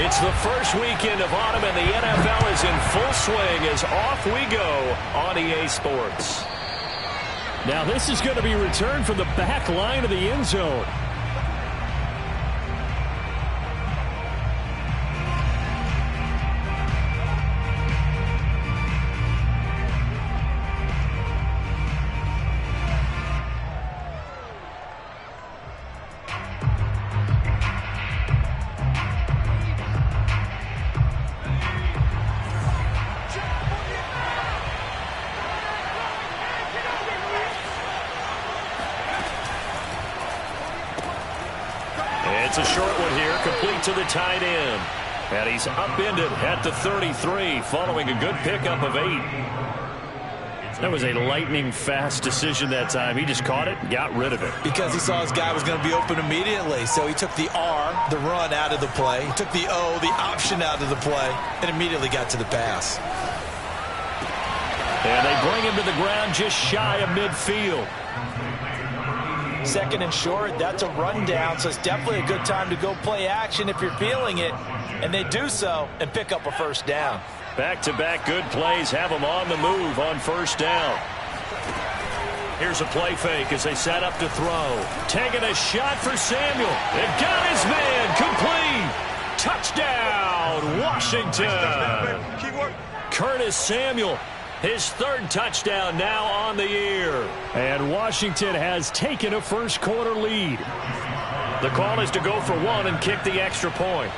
It's the first weekend of autumn, and the NFL is in full swing as off we go on EA Sports. Now this is going to be returned from the back line of the end zone. It's a short one here, complete to the tight end. And he's upended at the 33, following a good pickup of 8. That was a lightning-fast decision that time. He just caught it and got rid of it. Because he saw his guy was going to be open immediately. So he took the R, the run, out of the play. He took the O, the option, out of the play, and immediately got to the pass. And they bring him to the ground just shy of midfield. Second and short, that's a rundown, so it's definitely a good time to go play action if you're feeling it. And they do so and pick up a first down. Back-to-back good plays have them on the move on first down. Here's a play fake as they set up to throw. Taking a shot for Samuel. It got his man complete. Touchdown, Washington. Curtis Samuel. His third touchdown now on the year. And Washington has taken a first quarter lead. The call is to go for 1 and kick the extra point.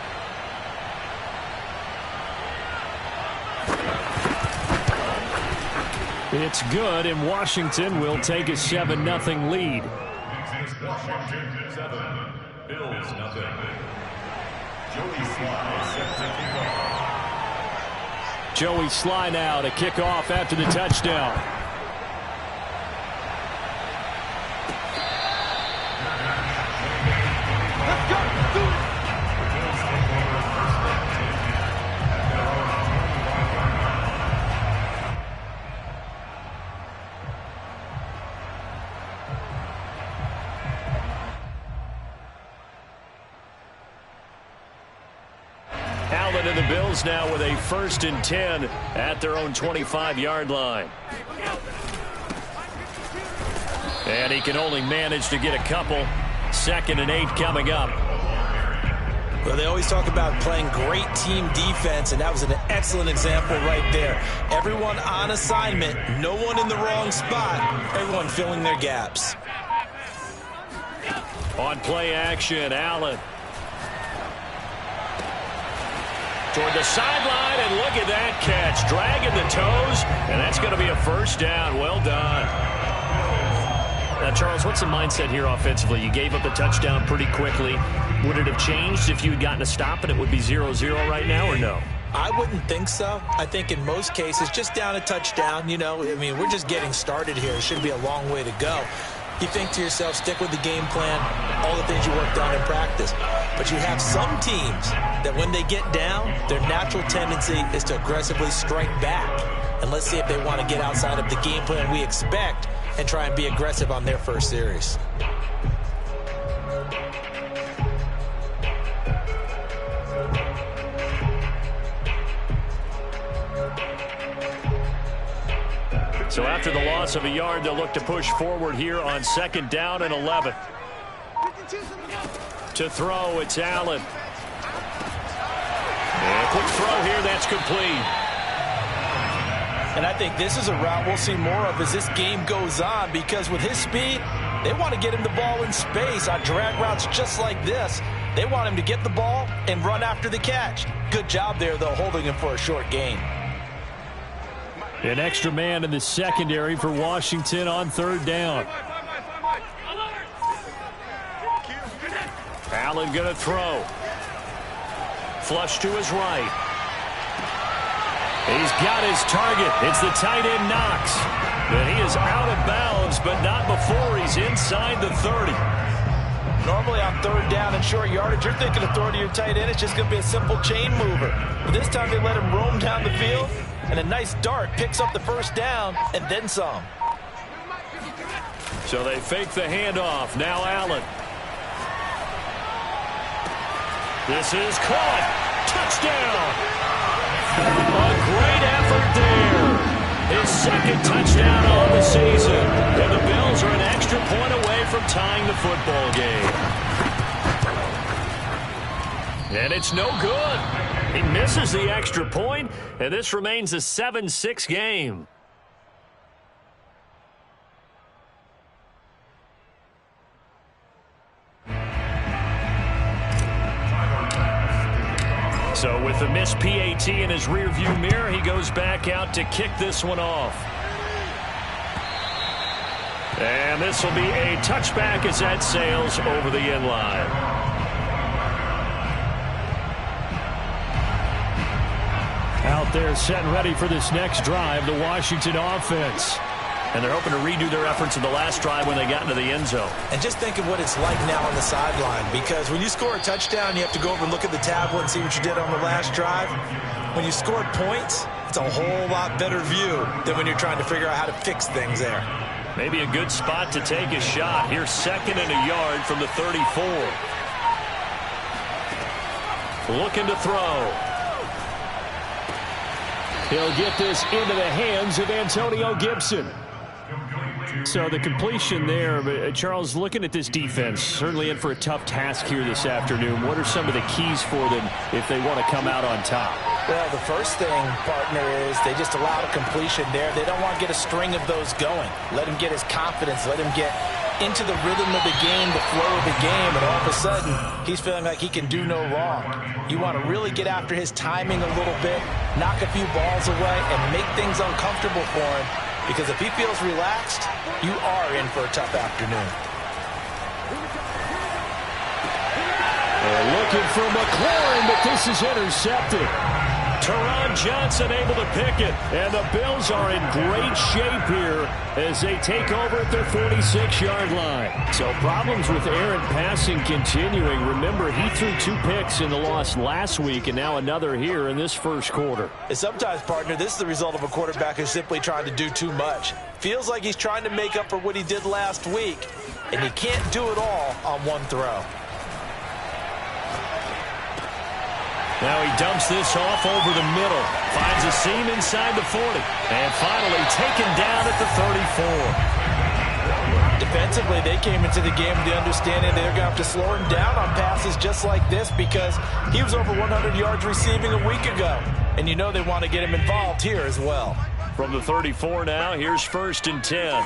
It's good, and Washington will take a 7-0 lead. Washington 7, Bills nothing. Joey Sly set to kick off. Joey Sly now to kick off after the touchdown. And the Bills now with a 1st and 10 at their own 25-yard line. And he can only manage to get a couple. 2nd and 8 coming up. Well, they always talk about playing great team defense, and that was an excellent example right there. Everyone on assignment, no one in the wrong spot, everyone filling their gaps. On play action, Allen. Toward the sideline, and look at that catch. Dragging the toes, and that's going to be a first down. Well done. Now, Charles, what's the mindset here offensively? You gave up the touchdown pretty quickly. Would it have changed if you had gotten a stop and it would be 0-0 right now, or no? I wouldn't think so. I think in most cases, just down a touchdown, you know, I mean, we're just getting started here. It should be a long way to go. You think to yourself, stick with the game plan, all the things you worked on in practice. But you have some teams that when they get down, their natural tendency is to aggressively strike back. And let's see if they want to get outside of the game plan we expect and try and be aggressive on their first series. So after the loss of a yard, they'll look to push forward here on 2nd down and 11. To throw, it's Allen. And a quick throw here, that's complete. And I think this is a route we'll see more of as this game goes on, because with his speed, they want to get him the ball in space on drag routes just like this. They want him to get the ball and run after the catch. Good job there, though, holding him for a short gain. An extra man in the secondary for Washington on 3rd down. Allen going to throw. Flush to his right. He's got his target. It's the tight end Knox. And he is out of bounds, but not before he's inside the 30. Normally on 3rd down and short yardage, you're thinking of throwing to your tight end. It's just going to be a simple chain mover. But this time they let him roam down the field. And a nice dart picks up the first down and then some. So they fake the handoff. Now Allen. This is caught. Touchdown! A great effort there. His second touchdown on the season. And the Bills are an extra point away from tying the football game. And it's no good. He misses the extra point, and this remains a 7-6 game. So with the missed PAT in his rearview mirror, he goes back out to kick this one off. And this will be a touchback as that sails over the end line. Out there set and ready for this next drive, the Washington offense. And they're hoping to redo their efforts in the last drive when they got into the end zone. And just think of what it's like now on the sideline, because when you score a touchdown, you have to go over and look at the tablet and see what you did on the last drive. When you scored points, it's a whole lot better view than when you're trying to figure out how to fix things there. Maybe a good spot to take a shot. Here's 2nd and a yard from the 34. Looking to throw. He'll get this into the hands of Antonio Gibson. So the completion there, Charles, looking at this defense, certainly in for a tough task here this afternoon. What are some of the keys for them if they want to come out on top? Well, the first thing, partner, is they just allowed a completion there. They don't want to get a string of those going. Let him get his confidence. Let him get into the rhythm of the game, the flow of the game, and all of a sudden, he's feeling like he can do no wrong. You want to really get after his timing a little bit, knock a few balls away, and make things uncomfortable for him, because if he feels relaxed, you are in for a tough afternoon. They're looking for McLaurin, but this is intercepted. Teron Johnson able to pick it. And the Bills are in great shape here as they take over at their 46-yard line. So problems with errant passing continuing. Remember, he threw 2 picks in the loss last week, and now another here in this first quarter. And sometimes, partner, this is the result of a quarterback who's simply trying to do too much. Feels like he's trying to make up for what he did last week, and you can't do it all on one throw. Now he dumps this off over the middle. Finds a seam inside the 40. And finally taken down at the 34. Defensively, they came into the game with the understanding they're going to have to slow him down on passes just like this, because he was over 100 yards receiving a week ago. And you know they want to get him involved here as well. From the 34 now, here's 1st and 10.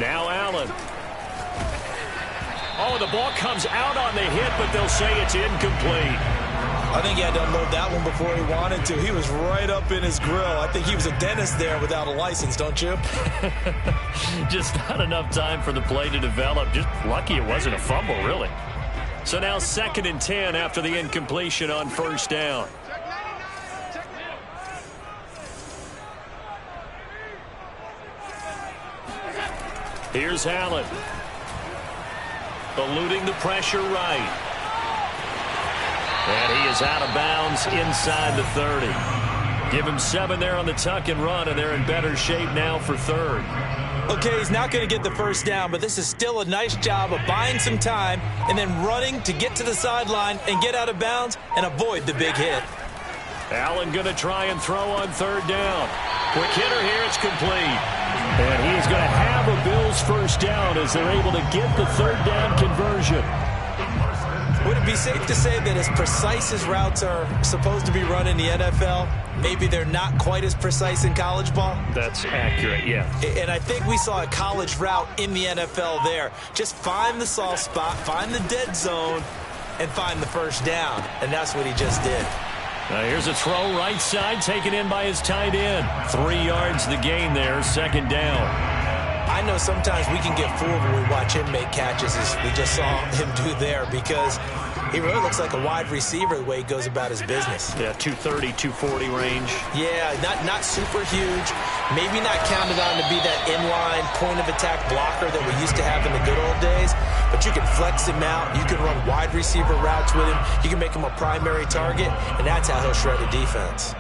Now Allen. Oh, the ball comes out on the hit, but they'll say it's incomplete. I think he had to unload that one before he wanted to. He was right up in his grill. I think he was a dentist there without a license, don't you? Just not enough time for the play to develop. Just lucky it wasn't a fumble, really. So now 2nd and 10 after the incompletion on 1st down. Here's Allen. Eluding the pressure right. And he is out of bounds inside the 30. Give him 7 there on the tuck and run, and they're in better shape now for 3rd. Okay, he's not going to get the first down, but this is still a nice job of buying some time and then running to get to the sideline and get out of bounds and avoid the big hit. Allen going to try and throw on 3rd down. Quick hitter here, it's complete. And he is going to have a Bills first down as they're able to get the 3rd down conversion. Would it be safe to say that as precise as routes are supposed to be run in the NFL, maybe they're not quite as precise in college ball? That's accurate, yeah. And I think we saw a college route in the NFL there. Just find the soft spot, find the dead zone, and find the first down. And that's what he just did. Now here's a throw right side taken in by his tight end. 3 yards the gain there, 2nd down. I know sometimes we can get fooled when we watch him make catches, as we just saw him do there, because he really looks like a wide receiver the way he goes about his business. Yeah, 230, 240 range. Yeah, not super huge. Maybe not counted on to be that inline point-of-attack blocker that we used to have in the good old days, but you can flex him out. You can run wide receiver routes with him. You can make him a primary target, and that's how he'll shred a defense.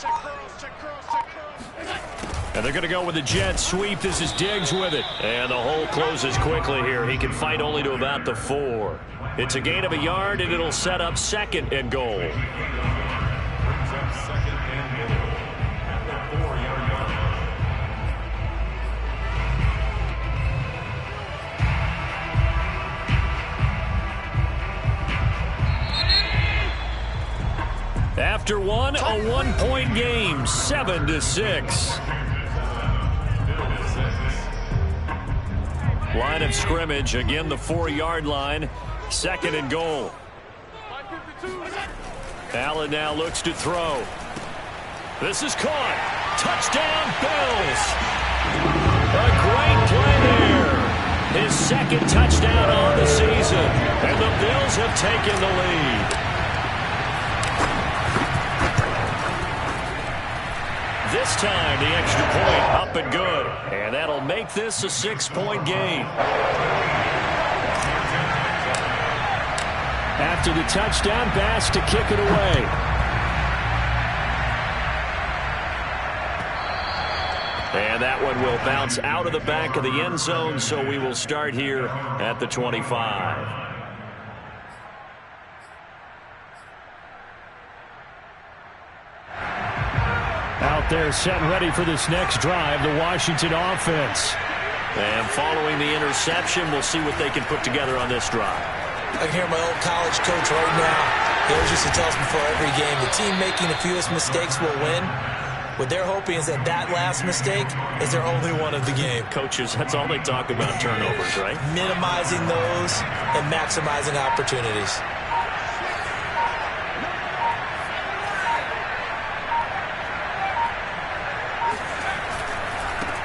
Check curls. And they're going to go with the jet sweep. This is Diggs with it. And the hole closes quickly here. He can fight only to about the 4. It's a gain of a yard, and it'll set up 2nd and goal. Brings up 2nd and goal at the 4-yard line. After one, a 1-point game, 7-6. Line of scrimmage, again the 4-yard line, 2nd and goal. Allen now looks to throw. This is caught. Touchdown, Bills. A great play there. His 2nd touchdown on the season. And the Bills have taken the lead. This time, the extra point up and good. And that'll make this a 6-point game. After the touchdown, Bass to kick it away. And that one will bounce out of the back of the end zone, so we will start here at the 25. They're set and ready for this next drive, the Washington offense. And following the interception, we'll see what they can put together on this drive. I can hear my old college coach right now. He always used to tell us before every game, the team making the fewest mistakes will win. What they're hoping is that that last mistake is their only one of the game. Coaches, that's all they talk about, turnovers, right? Minimizing those and maximizing opportunities.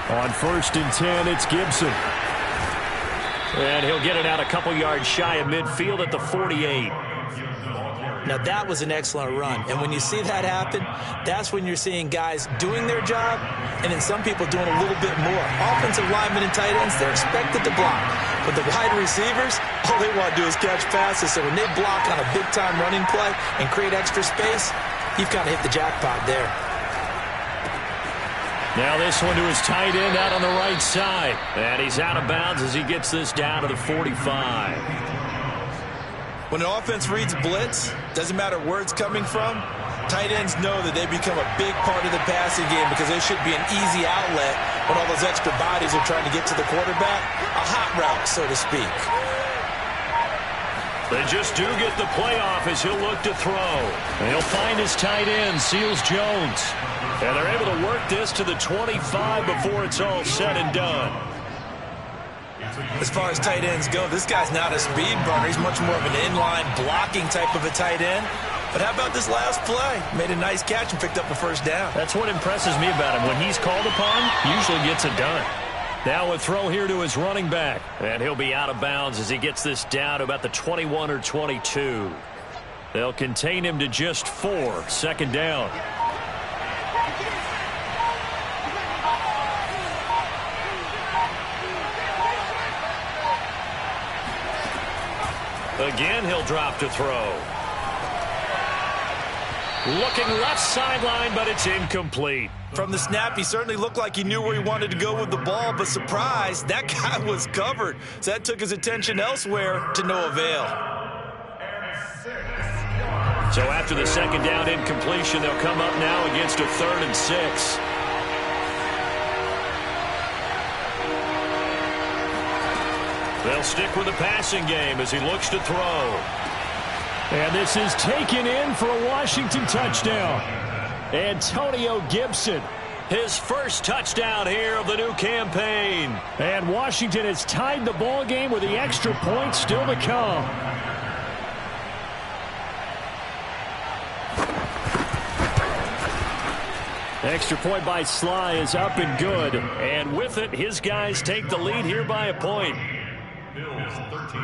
On 1st and 10, it's Gibson. And he'll get it out a couple yards shy of midfield at the 48. Now, that was an excellent run. And when you see that happen, that's when you're seeing guys doing their job and then some people doing a little bit more. Offensive linemen and tight ends, they're expected to block. But the wide receivers, all they want to do is catch passes. So when they block on a big-time running play and create extra space, you've kind of hit the jackpot there. Now this one to his tight end out on the right side. And he's out of bounds as he gets this down to the 45. When an offense reads blitz, doesn't matter where it's coming from, tight ends know that they become a big part of the passing game because they should be an easy outlet when all those extra bodies are trying to get to the quarterback. A hot route, so to speak. They just do get the play off as he'll look to throw. And he'll find his tight end, Seals Jones. And they're able to work this to the 25 before it's all said and done. As far as tight ends go, this guy's not a speed burner. He's much more of an inline blocking type of a tight end. But how about this last play? Made a nice catch and picked up a first down. That's what impresses me about him. When he's called upon, usually gets it done. Now a throw here to his running back. And he'll be out of bounds as he gets this down to about the 21 or 22. They'll contain him to just 4. 2nd down. Again, he'll drop to throw. Looking left sideline, but it's incomplete. From the snap, he certainly looked like he knew where he wanted to go with the ball, but surprise, that guy was covered. So that took his attention elsewhere to no avail. So after the 2nd down incompletion, they'll come up now against a 3rd and 6. They'll stick with the passing game as he looks to throw. And this is taken in for a Washington touchdown. Antonio Gibson, his first touchdown here of the new campaign. And Washington has tied the ball game with the extra point still to come. Extra point by Sly is up and good. And with it, his guys take the lead here by a point. Bills 13.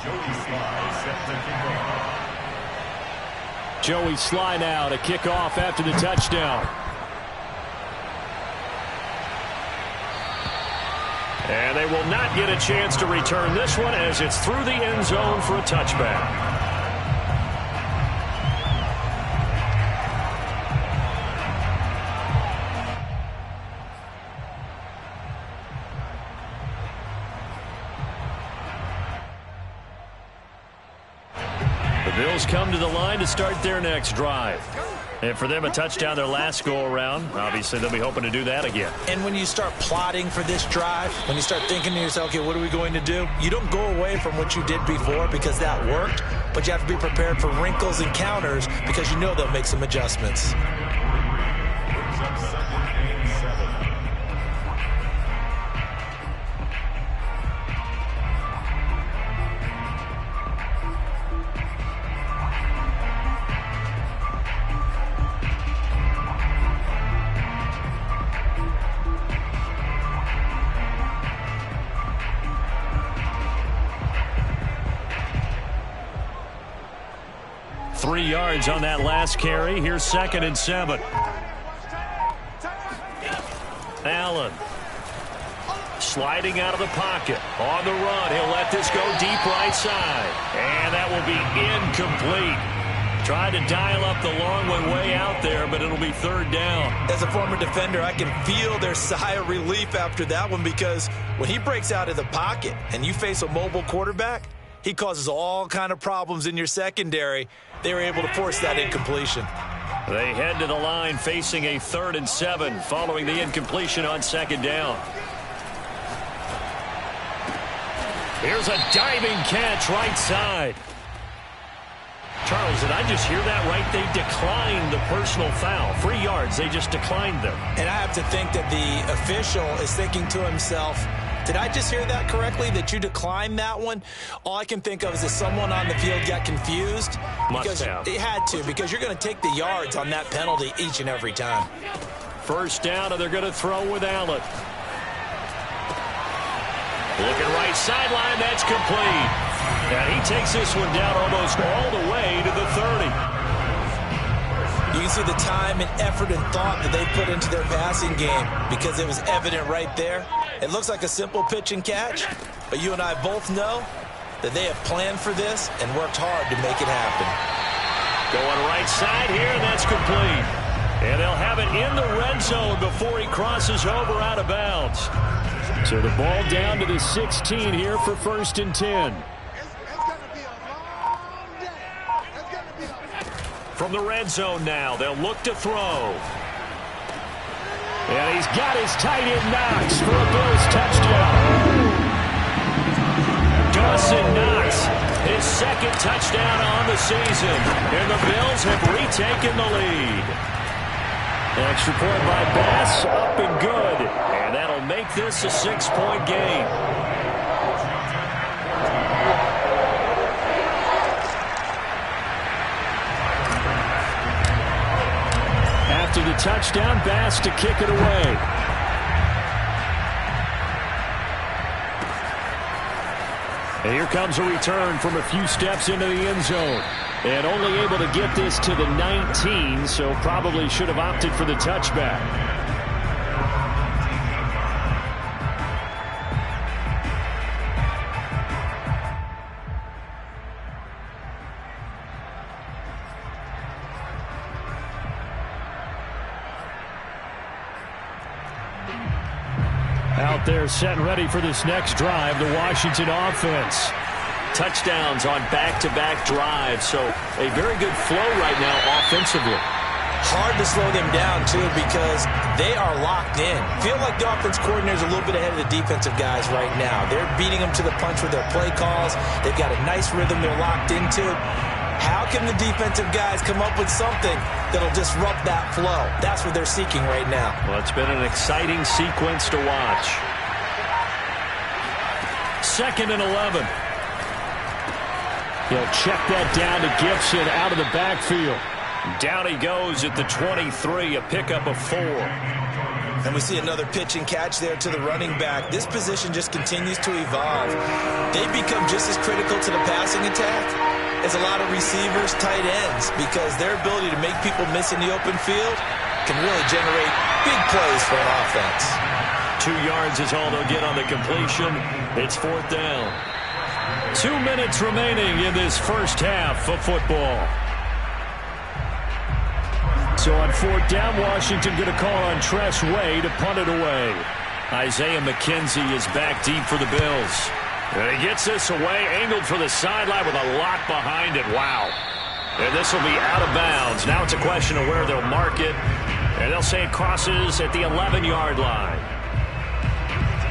Joey Sly set to kick off. Joey Sly now to kick off after the touchdown. And they will not get a chance to return this one as it's through the end zone for a touchback. Bills come to the line to start their next drive. And for them, a touchdown their last go-around. Obviously, they'll be hoping to do that again. And when you start plotting for this drive, when you start thinking to yourself, okay, what are we going to do? You don't go away from what you did before because that worked, but you have to be prepared for wrinkles and counters because you know they'll make some adjustments. Brings up 2nd and 7. Three yards on that last carry. Here's 2nd and 7. Allen sliding out of the pocket. On the run. He'll let this go deep right side. And that will be incomplete. Tried to dial up the long one way out there, but it'll be 3rd down. As a former defender, I can feel their sigh of relief after that one because when he breaks out of the pocket and you face a mobile quarterback, he causes all kind of problems in your secondary. They were able to force that incompletion. They head to the line facing a 3rd and 7 following the incompletion on 2nd down. Here's a diving catch right side. Charles, did I just hear that right? They declined the personal foul. 3 yards, they just declined them. And I have to think that the official is thinking to himself, did I just hear that correctly, that you declined that one? All I can think of is that someone on the field got confused. Must have. It had to, because you're going to take the yards on that penalty each and every time. 1st down, and they're going to throw with Allen. Looking right sideline, that's complete. And he takes this one down almost all the way to the 30. You can see the time and effort and thought that they put into their passing game because it was evident right there. It looks like a simple pitch and catch, but you and I both know that they have planned for this and worked hard to make it happen. Going right side here, and that's complete. And they'll have it in the red zone before he crosses over out of bounds. So the ball down to the 16 here for 1st and 10. From the red zone now, they'll look to throw. And he's got his tight end Knox for a Bills touchdown. Dawson Knox, his 2nd touchdown on the season. And the Bills have retaken the lead. Extra point by Bass, up and good. And that'll make this a 6-point game. After the touchdown, Bass to kick it away. And here comes a return from a few steps into the end zone. And only able to get this to the 19, so probably should have opted for the touchback. Out there set and ready for this next drive, the Washington offense. Touchdowns on back-to-back drives, so a very good flow right now offensively. Hard to slow them down, too, because they are locked in. Feel like the offense coordinator is a little bit ahead of the defensive guys right now. They're beating them to the punch with their play calls. They've got a nice rhythm they're locked into. How can the defensive guys come up with something that'll disrupt that flow? That's what they're seeking right now. Well, it's been an exciting sequence to watch. 2nd and 11. He'll check that down to Gibson out of the backfield. Down he goes at the 23, a pickup of 4. And we see another pitch and catch there to the running back. This position just continues to evolve. They become just as critical to the passing attack as a lot of receivers, tight ends, because their ability to make people miss in the open field can really generate big plays for an offense. 2 yards is all they'll get on the completion. It's 4th down. 2 minutes remaining in this first half of football. So on 4th down, Washington going to call on Tress Way to punt it away. Isaiah McKenzie is back deep for the Bills. And he gets this away, angled for the sideline with a lock behind it. Wow. And this will be out of bounds. Now it's a question of where they'll mark it. And they'll say it crosses at the 11-yard line.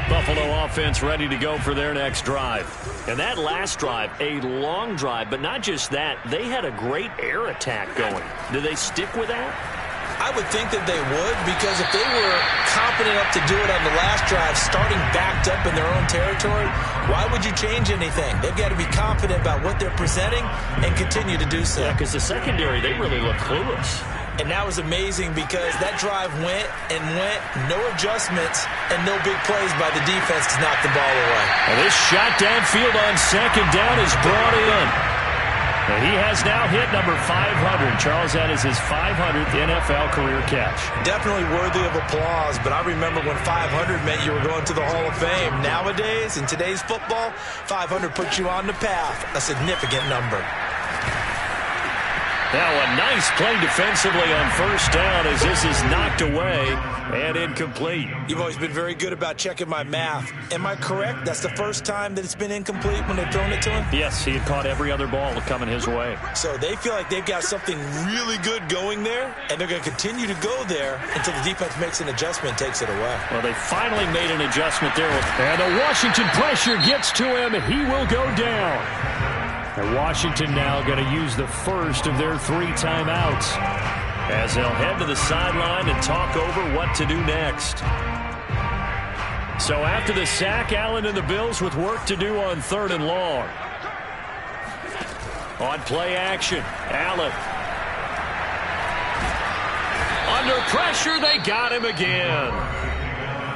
Buffalo offense ready to go for their next drive. And that last drive, a long drive, but not just that. They had a great air attack going. Do they stick with that? I would think that they would, because if they were competent enough to do it on the last drive, starting backed up in their own territory, why would you change anything? They've got to be confident about what they're presenting and continue to do so. Yeah, because the secondary, they really look clueless. And that was amazing because that drive went and went, no adjustments, and no big plays by the defense to knock the ball away. And this shot downfield on second down is brought in. And he has now hit number 500. Charles, that is his 500th NFL career catch. Definitely worthy of applause, but I remember when 500 meant you were going to the Hall of Fame. Nowadays, in today's football, 500 puts you on the path, a significant number. Now a nice play defensively on first down as this is knocked away and incomplete. You've always been very good about checking my math. Am I correct? That's the first time that it's been incomplete when they've thrown it to him? Yes, he had caught every other ball coming his way. So they feel like they've got something really good going there, and they're going to continue to go there until the defense makes an adjustment and takes it away. Well, they finally made an adjustment there. And the Washington pressure gets to him, and he will go down. And Washington now going to use the first of their 3 timeouts as they'll head to the sideline and talk over what to do next. So after the sack, Allen and the Bills with work to do on 3rd and long. On play action, Allen. Under pressure, they got him again.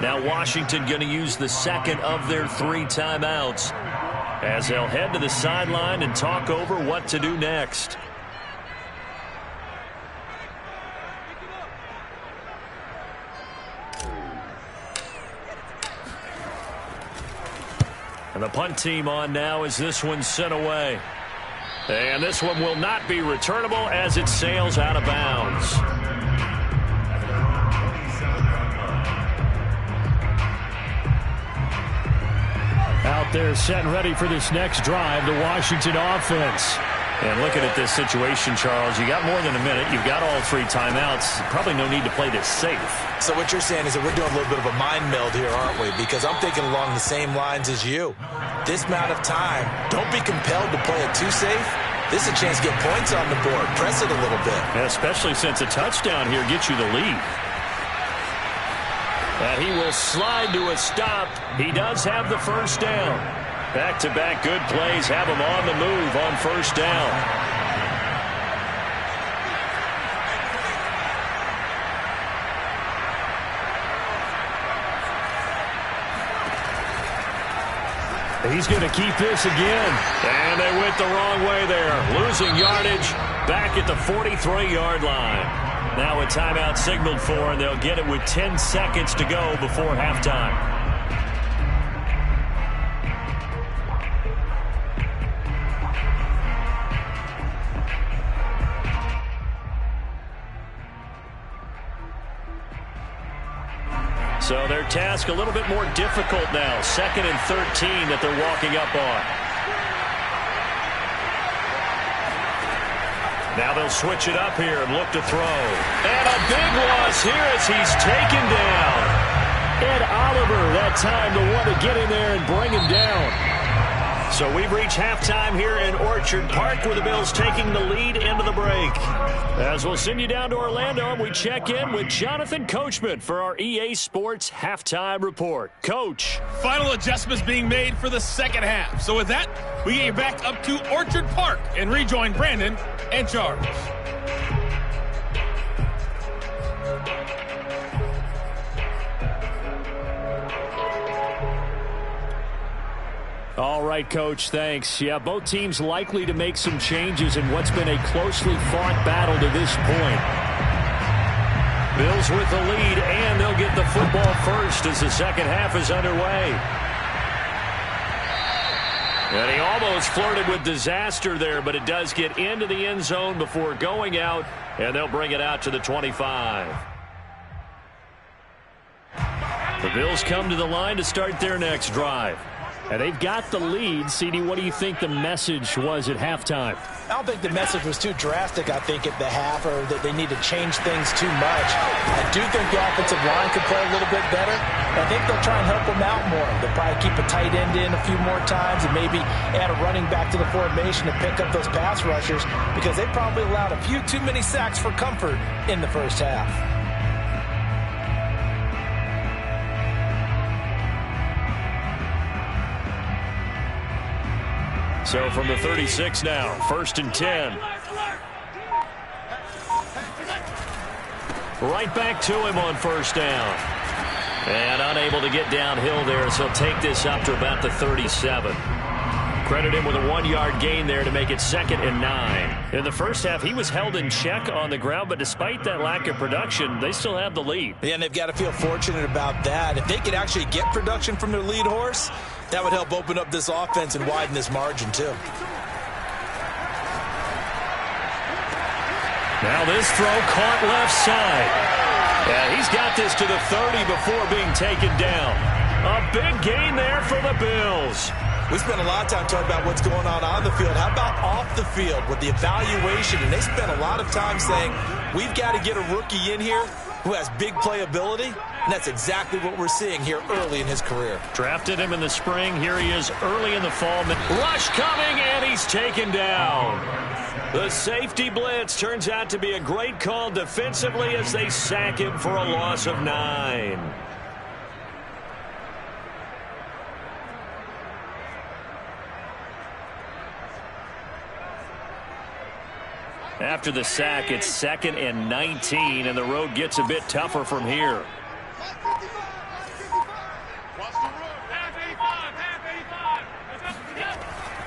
Now Washington going to use the second of their 3 timeouts as they'll head to the sideline and talk over what to do next. And the punt team on now as this one's sent away. And this one will not be returnable as it sails out of bounds. Out there set and ready for this next drive, the Washington offense. And looking at this situation, Charles, you got more than a minute. You've got all 3 timeouts. Probably no need to play this safe. So what you're saying is that we're doing a little bit of a mind meld here, aren't we? Because I'm thinking along the same lines as you. This amount of time, don't be compelled to play it too safe. This is a chance to get points on the board. Press it a little bit. Yeah, especially since a touchdown here gets you the lead. And he will slide to a stop. He does have the first down. Back-to-back good plays have him on the move on first down. He's going to keep this again. And they went the wrong way there. Losing yardage back at the 43-yard line. Now a timeout signaled for, and they'll get it with 10 seconds to go before halftime. So their task a little bit more difficult now. 2nd and 13 that they're walking up on. Now they'll switch it up here and look to throw. And a big loss here as he's taken down. Ed Oliver that time the one to get in there and bring him down. So we've reached halftime here in Orchard Park with the Bills taking the lead into the break. As we'll send you down to Orlando and we check in with Jonathan Coachman for our EA Sports Halftime Report. Coach. Final adjustments being made for the second half. So with that, we get you back up to Orchard Park and rejoin Brandon and Charles. All right, Coach, thanks. Yeah, both teams likely to make some changes in what's been a closely fought battle to this point. Bills with the lead, and they'll get the football first as the second half is underway. And he almost flirted with disaster there, but it does get into the end zone before going out, and they'll bring it out to the 25. The Bills come to the line to start their next drive. And they've got the lead. CD, what do you think the message was at halftime? I don't think the message was too drastic, I think, at the half, or that they need to change things too much. I do think the offensive line could play a little bit better. I think they'll try and help them out more. They'll probably keep a tight end in a few more times and maybe add a running back to the formation to pick up those pass rushers, because they probably allowed a few too many sacks for comfort in the first half. So from the 36 now, 1st and 10. Right back to him on 1st down. And unable to get downhill there, so he'll take this up to about the 37. Credit him with a 1-yard gain there to make it 2nd and 9. In the first half, he was held in check on the ground, but despite that lack of production, they still have the lead. Yeah, and they've got to feel fortunate about that. If they could actually get production from their lead horse, that would help open up this offense and widen this margin, too. Now this throw caught left side. Yeah, he's got this to the 30 before being taken down. A big gain there for the Bills. We spent a lot of time talking about what's going on the field. How about off the field with the evaluation? And they spent a lot of time saying, we've got to get a rookie in here who has big playability. And that's exactly what we're seeing here early in his career. Drafted him in the spring. Here he is early in the fall. Rush coming, and he's taken down. The safety blitz turns out to be a great call defensively as they sack him for a loss of 9. After the sack, it's 2nd and 19, and the road gets a bit tougher from here.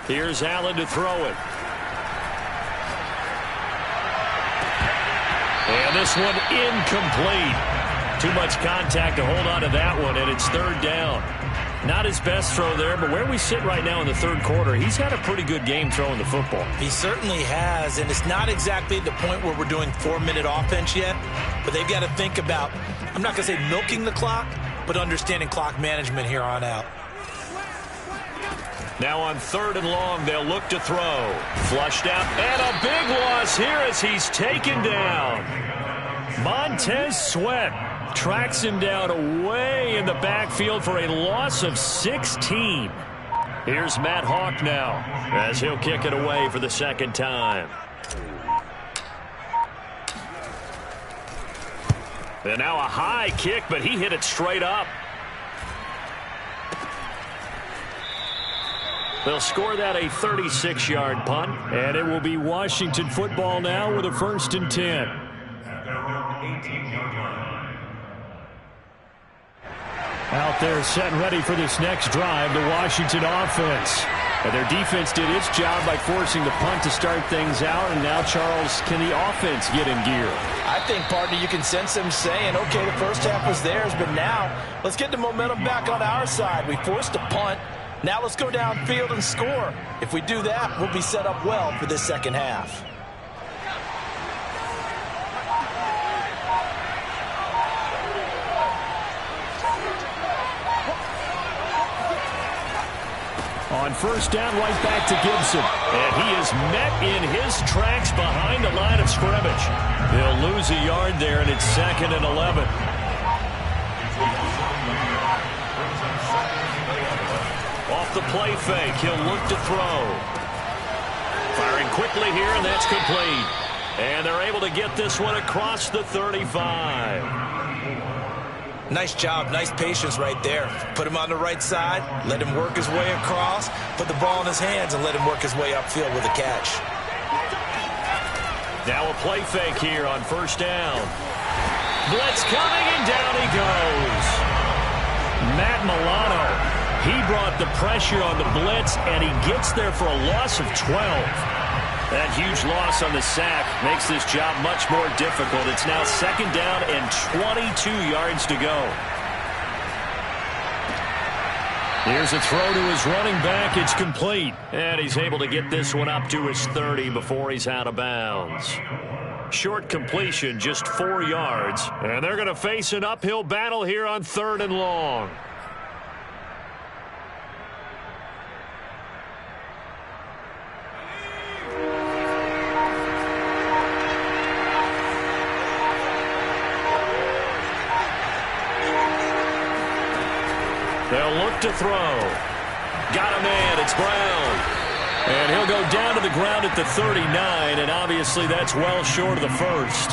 Here's Allen to throw it. And this one incomplete. Too much contact to hold on to that one, and it's 3rd down. Not his best throw there, but where we sit right now in the 3rd quarter, he's had a pretty good game throwing the football. He certainly has, and it's not exactly the point where we're doing 4-minute offense yet, but they've got to think about, I'm not going to say milking the clock, but understanding clock management here on out. Now on 3rd and long, they'll look to throw. Flushed out, and a big loss here as he's taken down. Montez Sweat tracks him down away in the backfield for a loss of 16. Here's Matt Hawk now as he'll kick it away for the 2nd time. And now a high kick, but he hit it straight up. They'll score that a 36-yard punt, and it will be Washington football now with a 1st and 10. Out there set and ready for this next drive, the Washington offense. And their defense did its job by forcing the punt to start things out. And now, Charles, can the offense get in gear? I think, partner, you can sense them saying, okay, the first half was theirs, but now let's get the momentum back on our side. We forced a punt. Now let's go downfield and score. If we do that, we'll be set up well for this 2nd half. On 1st down, right back to Gibson. And he is met in his tracks behind the line of scrimmage. They'll lose a yard there, and it's 2nd and 11. Off the play fake, he'll look to throw. Firing quickly here, and that's complete. And they're able to get this one across the 35. Nice job, nice patience right there. Put him on the right side, let him work his way across, put the ball in his hands, and let him work his way upfield with a catch. Now a play fake here on 1st down. Blitz coming, and down he goes. Matt Milano, he brought the pressure on the blitz, and he gets there for a loss of 12. That huge loss on the sack makes this job much more difficult. It's now 2nd down and 22 yards to go. Here's a throw to his running back. It's complete. And he's able to get this one up to his 30 before he's out of bounds. Short completion, just 4 yards. And they're going to face an uphill battle here on 3rd and long. back to throw. Got a man. It's Brown. And he'll go down to the ground at the 39, and obviously that's well short of the first.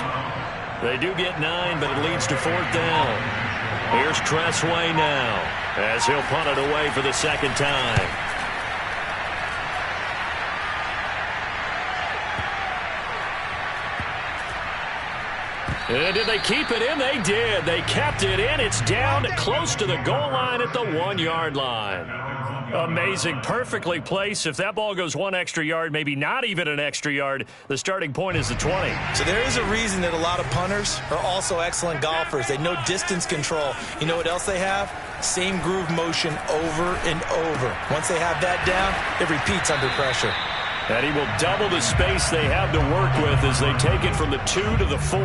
They do get 9, but it leads to 4th down. Here's Tressway now as he'll punt it away for the second time. And did they keep it in? They did. They kept it in. It's down close to the goal line at the 1-yard line. Amazing. Perfectly placed. If that ball goes 1 extra yard, maybe not even an extra yard, the starting point is the 20. So there is a reason that a lot of punters are also excellent golfers. They know distance control. You know what else they have? Same groove motion over and over. Once they have that down, it repeats under pressure. And he will double the space they have to work with as they take it from the 2 to the 4.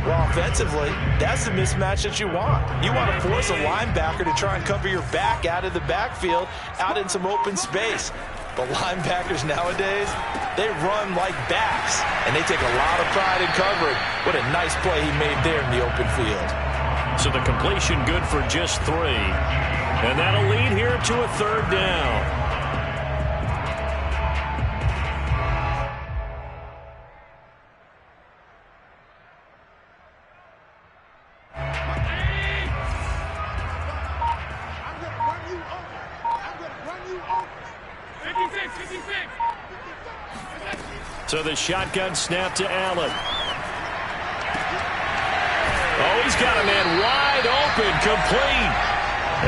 Well, offensively, that's the mismatch that you want. You want to force a linebacker to try and cover your back out of the backfield, out in some open space. But linebackers nowadays, they run like backs, and they take a lot of pride in covering. What a nice play he made there in the open field. So the completion good for just 3. And that'll lead here to a 3rd down. So the shotgun snap to Allen. Oh, he's got a man wide open, complete.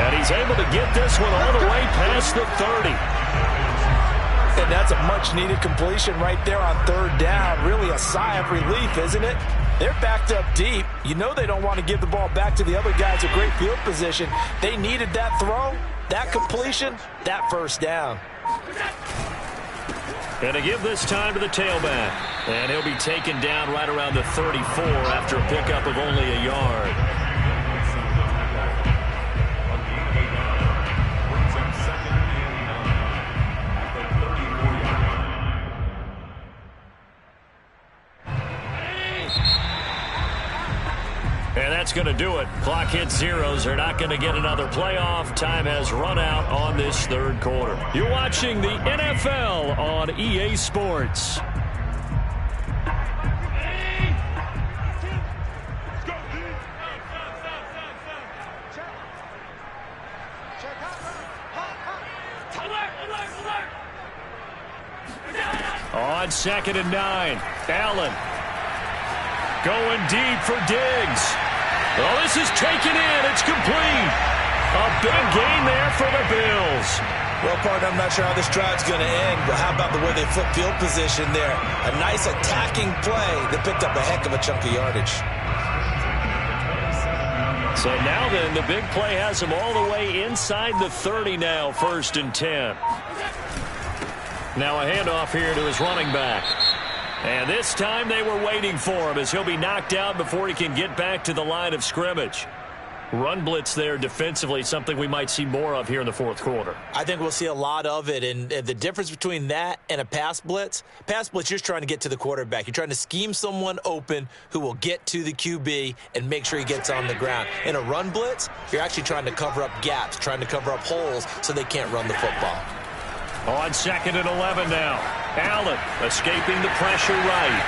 And he's able to get this one all the way past the 30. And that's a much-needed completion right there on 3rd down. Really a sigh of relief, isn't it? They're backed up deep. You know they don't want to give the ball back to the other guys in great field position. They needed that throw, that completion, that 1st down. And to give this time to the tailback. And he'll be taken down right around the 34 after a pickup of only a yard. And that's going to do it. Clock hits zeros. They're not going to get another playoff. Time has run out on this 3rd quarter. You're watching the NFL on EA Sports. On 2nd and 9, Allen going deep for Diggs. Oh, this is taken in. It's complete. A big gain there for the Bills. Well, partner, I'm not sure how this drive's going to end, but how about the way they flip field position there? A nice attacking play that picked up a heck of a chunk of yardage. So now then, the big play has them all the way inside the 30 now, 1st and 10. Now a handoff here to his running back. And this time they were waiting for him as he'll be knocked out before he can get back to the line of scrimmage. Run blitz there defensively, something we might see more of here in the 4th quarter. I think we'll see a lot of it, and the difference between that and a pass blitz, you're just trying to get to the quarterback. You're trying to scheme someone open who will get to the QB and make sure he gets on the ground. In a run blitz, you're actually trying to cover up gaps, trying to cover up holes so they can't run the football. On 2nd and 11 now. Allen escaping the pressure right.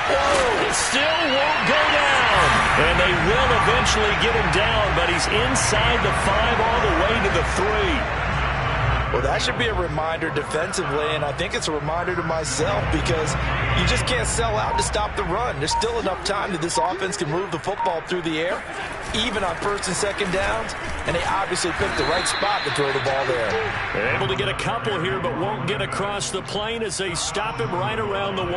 Whoa, it still won't go down. And they will eventually get him down, but he's inside the 5 all the way to the 3. Well, that should be a reminder defensively, and I think it's a reminder to myself because you just can't sell out to stop the run. There's still enough time that this offense can move the football through the air, even on 1st and 2nd downs, and they obviously picked the right spot to throw the ball there. They're able to get a couple here, but won't get across the plane as they stop him right around the 1.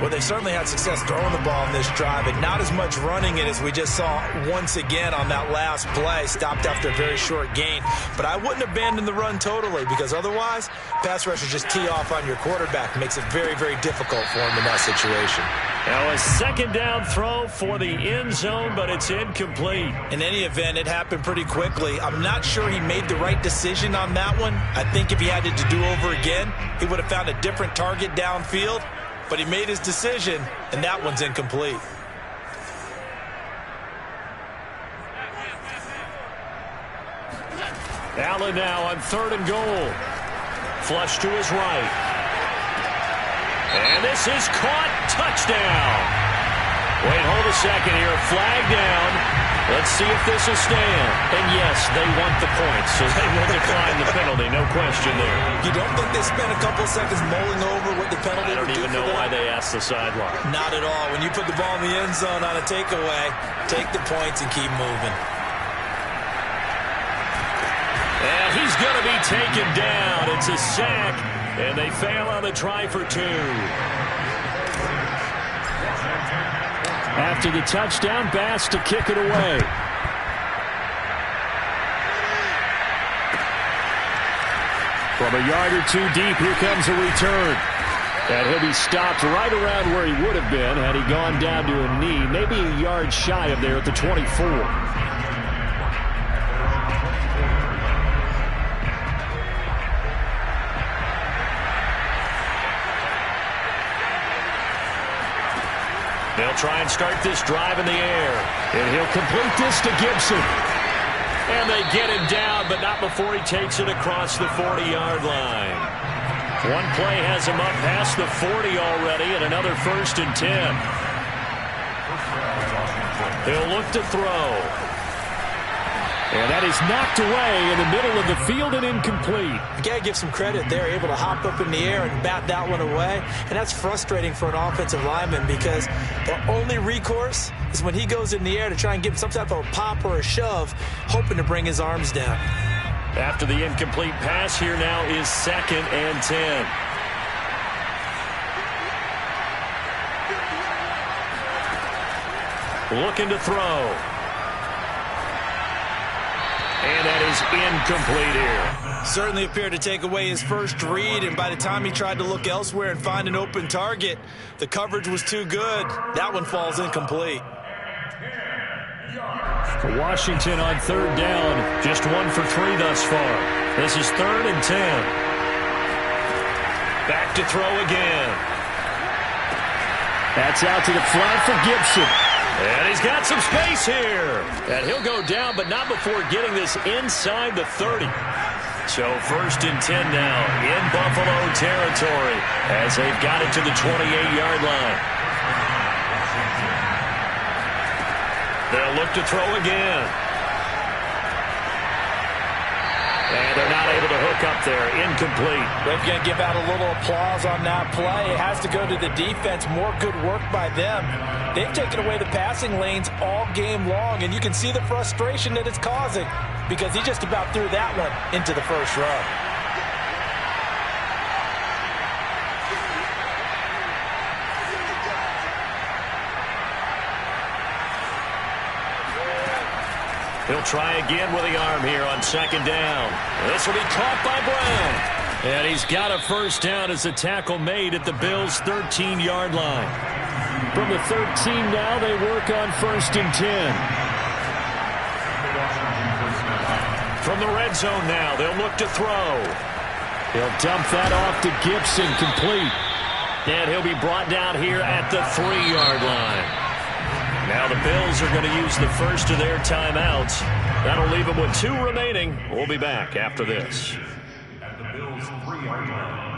Well, they certainly had success throwing the ball in this drive, and not as much running it as we just saw once again on that last play, stopped after a very short gain. But I wouldn't abandon the run totally, because otherwise, pass rushers just tee off on your quarterback. Makes it very, very difficult for him in that situation. Now a 2nd down throw for the end zone, but it's incomplete. In any event, it happened pretty quickly. I'm not sure he made the right decision on that one. I think if he had it to do over again, he would have found a different target downfield. But he made his decision, and that one's incomplete. Allen now on 3rd and goal. Flush to his right. And this is caught. Touchdown. Wait, hold a second here. Flag down. Let's see if this will stand. And yes, they want the points, so they will decline the penalty. No question there. You don't think they spent a couple seconds mulling over what the penalty would do? I don't even know why they asked the sideline. Not at all. When you put the ball in the end zone on a takeaway, take the points and keep moving. And he's going to be taken down. It's a sack, and they fail on the try for 2. After the touchdown, Bass to kick it away. From a yard or 2 deep, here comes a return. And he'll be stopped right around where he would have been had he gone down to a knee, maybe a yard shy of there at the 24. They'll try and start this drive in the air. And he'll complete this to Gibson. And they get him down, but not before he takes it across the 40-yard line. One play has him up past the 40 already, and another 1st and 10. He'll look to throw. And that is knocked away in the middle of the field and incomplete. You got to give some credit. They're able to hop up in the air and bat that one away. And that's frustrating for an offensive lineman because their only recourse is when he goes in the air to try and get some type of a pop or a shove, hoping to bring his arms down. After the incomplete pass, here now is 2nd and 10. Looking to throw. And that is incomplete here. Certainly appeared to take away his first read, and by the time he tried to look elsewhere and find an open target, the coverage was too good. That one falls incomplete. Washington on 3rd down. Just 1 for 3 thus far. This is 3rd and 10. Back to throw again. That's out to the flat for Gibson. And he's got some space here. And he'll go down, but not before getting this inside the 30. So 1st and 10 now in Buffalo territory as they've got it to the 28-yard line. They'll look to throw again. And they're not able to hook up there. Incomplete. They're going to give out a little applause on that play. It has to go to the defense. More good work by them. They've taken away the passing lanes all game long, and you can see the frustration that it's causing because he just about threw that one into the first row. He'll try again with the arm here on 2nd down. This will be caught by Brown. And he's got a 1st down as the tackle made at the Bills' 13-yard line. From the 13 now, they work on 1st and 10. From the red zone now, they'll look to throw. He'll dump that off to Gibson, complete. And he'll be brought down here at the 3-yard line. Now the Bills are going to use the first of their timeouts. That'll leave them with 2 remaining. We'll be back after this. At the Bills' 3-yard line.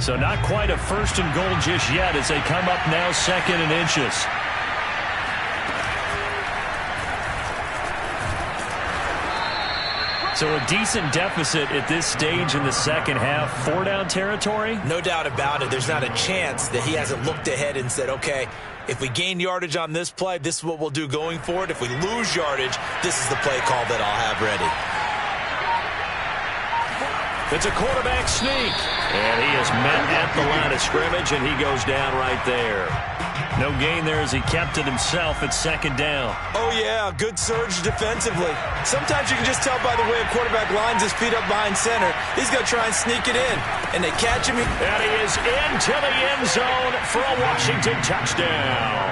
So not quite a 1st and goal just yet as they come up now 2nd and inches. So a decent deficit at this stage in the second half. 4-down territory? No doubt about it. There's not a chance that he hasn't looked ahead and said, okay, if we gain yardage on this play, this is what we'll do going forward. If we lose yardage, this is the play call that I'll have ready. It's a quarterback sneak. And he is met at the line of scrimmage, and he goes down right there. No gain there as he kept it himself at 2nd down. Oh, yeah, good surge defensively. Sometimes you can just tell by the way a quarterback lines his feet up behind center. He's going to try and sneak it in, and they catch him. And he is into the end zone for a Washington touchdown.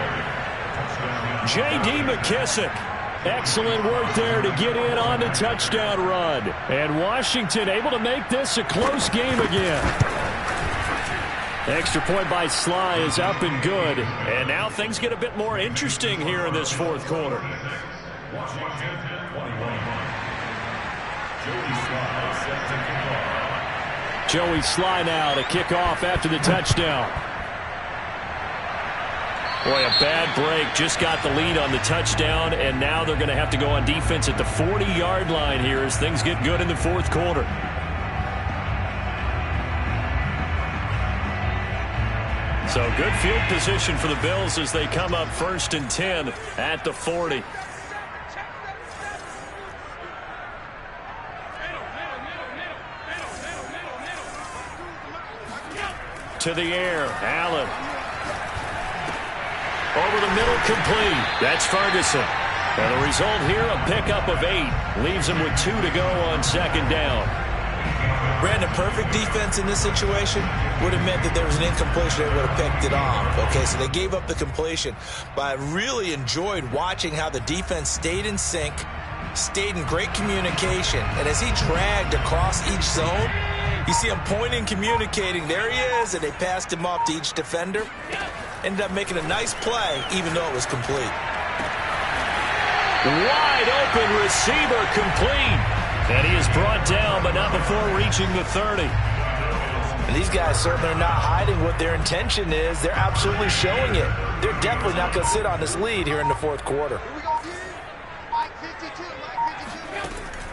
J.D. McKissick. Excellent work there to get in on the touchdown run. And Washington able to make this a close game again. Extra point by Sly is up and good. And now things get a bit more interesting here in this fourth quarter. Washington 21. Joey Sly set to kick off. Joey Sly now to kick off after the touchdown. Boy, a bad break. Just got the lead on the touchdown, and now they're going to have to go on defense at the 40-yard line here as things get good in the fourth quarter. So good field position for the Bills as they come up 1st and 10 at the 40. To the air, Allen. Over the middle, complete. That's Ferguson. And the result here, a pickup of 8. Leaves him with 2 to go on 2nd down. Brandon, perfect defense in this situation would have meant that there was an incompletion. They would have picked it off. Okay, so they gave up the completion. But I really enjoyed watching how the defense stayed in sync, stayed in great communication. And as he dragged across each zone, you see him pointing, communicating. There he is, and they passed him off to each defender. Ended up making a nice play, even though it was complete. Wide open receiver, complete. And he is brought down, but not before reaching the 30. And these guys certainly are not hiding what their intention is. They're absolutely showing it. They're definitely not going to sit on this lead here in the fourth quarter.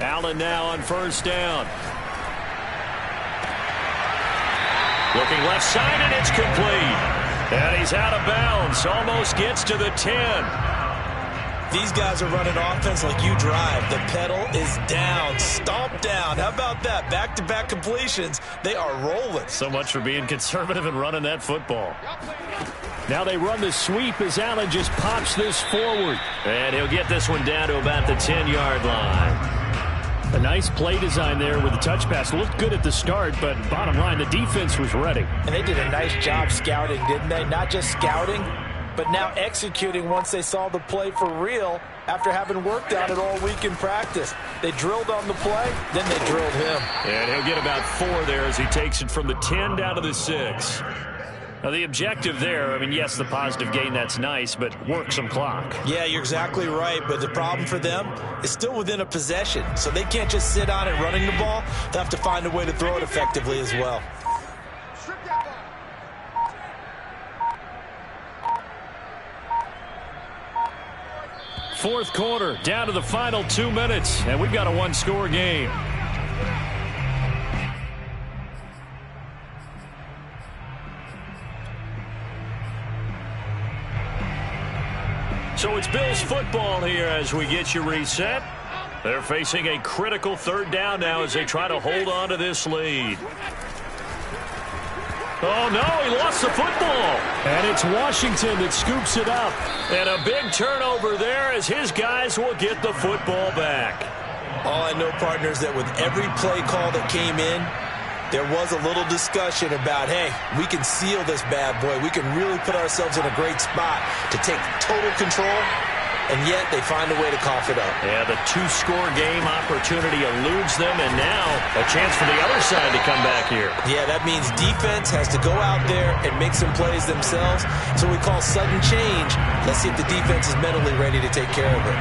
Allen now on 1st down. Looking left side, and it's complete. And he's out of bounds. Almost gets to the 10. These guys are running offense like you drive. The pedal is down, stomped down. How about that? Back-to-back completions. They are rolling. So much for being conservative and running that football. Now they run the sweep as Allen just pops this forward. And he'll get this one down to about the 10-yard line. A nice play design there with the touch pass. Looked good at the start, but bottom line, the defense was ready. And they did a nice job scouting, didn't they? Not just scouting, but now executing once they saw the play for real after having worked on it all week in practice. They drilled on the play, then they drilled him. And he'll get about 4 there as he takes it from the 10 down to the 6. Now, the objective there, I mean, yes, the positive gain, that's nice, but work some clock. Yeah, you're exactly right, but the problem for them is still within a possession, so they can't just sit on it running the ball. They'll have to find a way to throw it effectively as well. Fourth quarter, down to the final 2 minutes, and we've got a 1-score game. So it's Bills football here as we get you reset. They're facing a critical 3rd down now as they try to hold on to this lead. Oh, no, he lost the football. And it's Washington that scoops it up. And a big turnover there as his guys will get the football back. All I know, partners, that with every play call that came in, there was a little discussion about, hey, we can seal this bad boy. We can really put ourselves in a great spot to take total control, and yet they find a way to cough it up. Yeah, the 2-score game opportunity eludes them, and now a chance for the other side to come back here. Yeah, that means defense has to go out there and make some plays themselves. So we call sudden change. Let's see if the defense is mentally ready to take care of it.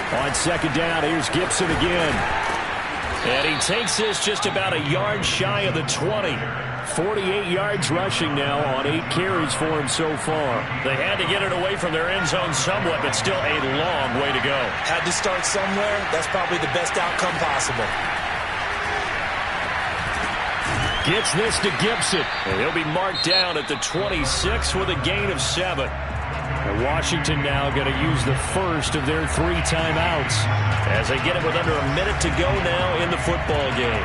On 2nd down, here's Gibson again. And he takes this just about a yard shy of the 20. 48 yards rushing now on 8 carries for him so far. They had to get it away from their end zone somewhat, but still a long way to go. Had to start somewhere. That's probably the best outcome possible. Gets this to Gibson. And he'll be marked down at the 26 with a gain of 7. And Washington now going to use the first of their 3 timeouts as they get it with under a minute to go now in the football game.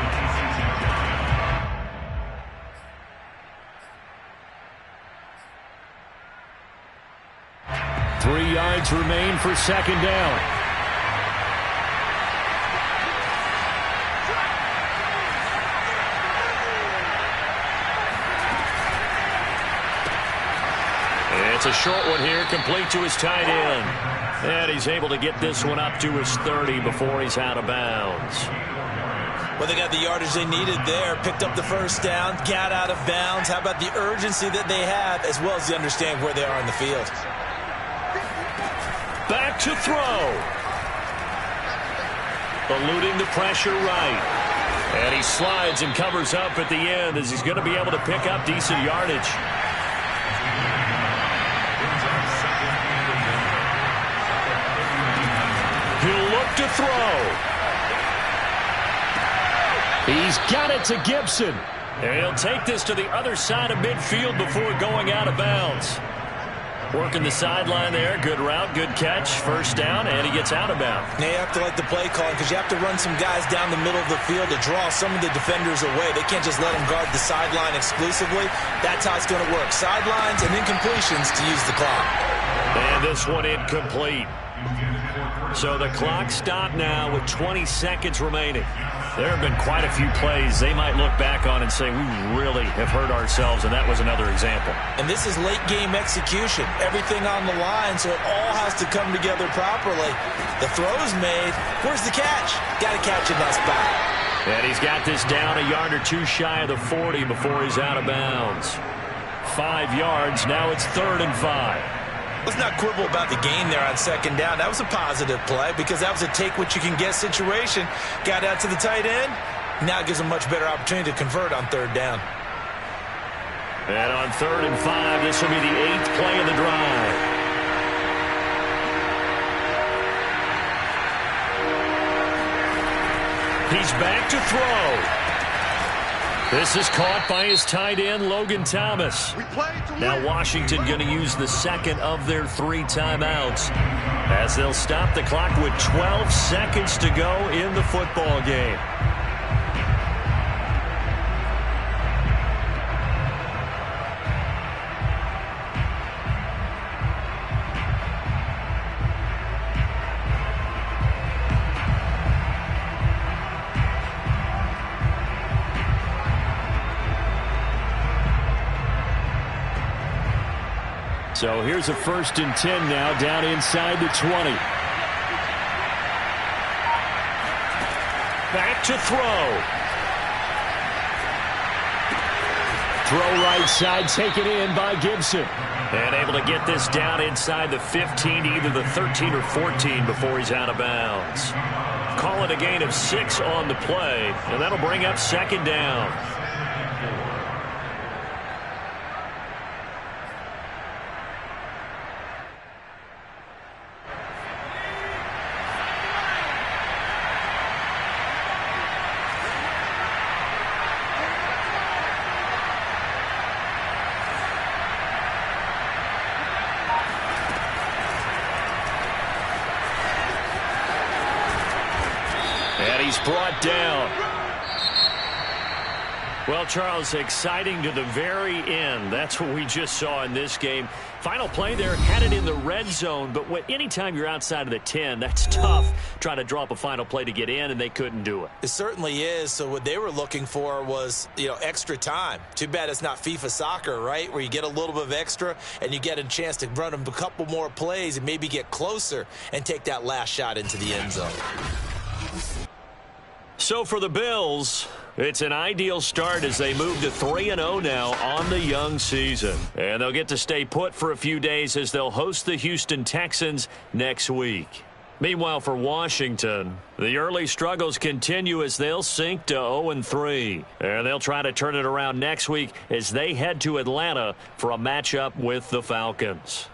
Three yards remain for 2nd down. It's a short one here, complete to his tight end. And he's able to get this one up to his 30 before he's out of bounds. Well, they got the yardage they needed there, picked up the first down, got out of bounds. How about the urgency that they have, as well as the understanding where they are in the field? Back to throw. Eluding the pressure right. And he slides and covers up at the end as he's going to be able to pick up decent yardage. He'll look to throw. He's got it to Gibson. And he'll take this to the other side of midfield before going out of bounds. Working the sideline there. Good route, good catch. First down, and he gets out of bounds. Now you have to like the play calling because you have to run some guys down the middle of the field to draw some of the defenders away. They can't just let them guard the sideline exclusively. That's how it's going to work. Sidelines and incompletions to use the clock. And this one incomplete. So the clock stopped now with 20 seconds remaining. There have been quite a few plays they might look back on and say, we really have hurt ourselves, and that was another example. And this is late game execution. Everything on the line, so it all has to come together properly. The throw's made. Where's the catch? Got to catch in that spot. And he's got this down a yard or two shy of the 40 before he's out of bounds. 5 yards. Now it's 3rd and 5. Let's not quibble about the gain there on second down. That was a positive play because that was a take-what-you-can-get situation. Got out to the tight end. Now it gives them a much better opportunity to convert on 3rd down. And on 3rd and 5, this will be the 8th play of the drive. He's back to throw. This is caught by his tight end, Logan Thomas. Now Washington going to use the second of their 3 timeouts as they'll stop the clock with 12 seconds to go in the football game. So here's a 1st and 10 now down inside the 20. Back to throw. Throw right side taken in by Gibson. And able to get this down inside the 15 to either the 13 or 14 before he's out of bounds. Call it a gain of 6 on the play, and that'll bring up 2nd down. Brought down. Well, Charles, exciting to the very end. That's what we just saw in this game. Final play there, had it in the red zone, but anytime you're outside of the 10, that's tough trying to draw up a final play to get in, and they couldn't do it. It certainly is. So what they were looking for was, extra time. Too bad it's not FIFA soccer, right, where you get a little bit of extra and you get a chance to run them a couple more plays and maybe get closer and take that last shot into the end zone. So for the Bills, it's an ideal start as they move to 3-0 now on the young season. And they'll get to stay put for a few days as they'll host the Houston Texans next week. Meanwhile, for Washington, the early struggles continue as they'll sink to 0-3. And they'll try to turn it around next week as they head to Atlanta for a matchup with the Falcons.